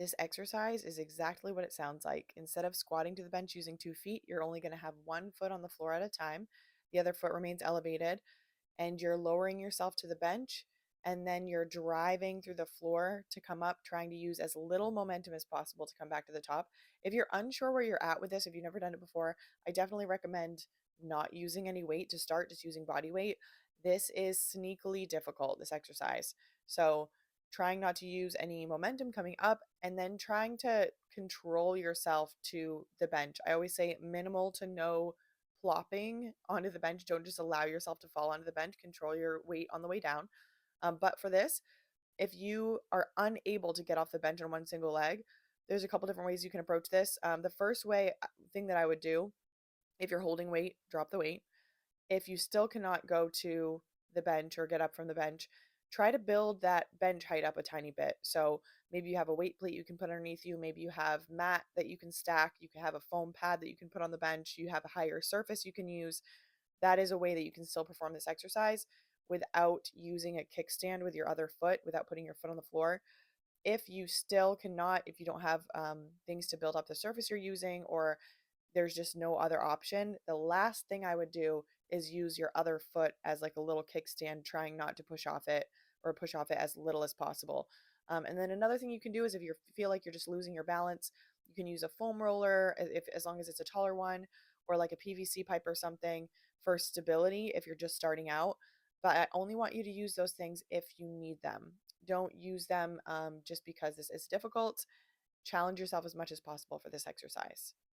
This exercise is exactly what it sounds like. Instead of squatting to the bench using 2 feet, you're only going to have one foot on the floor at a time. The other foot remains elevated, and you're lowering yourself to the bench. And then you're driving through the floor to come up, trying to use as little momentum as possible to come back to the top. If you're unsure where you're at with this, if you've never done it before, I definitely recommend not using any weight to start, just using body weight. This is sneakily difficult, this exercise. So, trying not to use any momentum coming up and then trying to control yourself to the bench. I always say minimal to no plopping onto the bench. Don't just allow yourself to fall onto the bench. Control your weight on the way down. But for this, if you are unable to get off the bench on one single leg, there's a couple different ways you can approach this. The first thing that I would do, if you're holding weight, drop the weight. If you still cannot go to the bench or get up from the bench, try to build that bench height up a tiny bit. So maybe you have a weight plate you can put underneath you. Maybe you have mat that you can stack. You can have a foam pad that you can put on the bench. You have a higher surface you can use. That is a way that you can still perform this exercise without using a kickstand with your other foot, without putting your foot on the floor. If you still cannot, if you don't have things to build up the surface you're using, or there's just no other option, the last thing I would do is use your other foot as like a little kickstand, trying not to push off it or push off it as little as possible. And then another thing you can do is if you feel like you're just losing your balance, you can use a foam roller, if as long as it's a taller one, or like a PVC pipe or something for stability if you're just starting out. But I only want you to use those things if you need them. Don't use them just because this is difficult. Challenge yourself as much as possible for this exercise.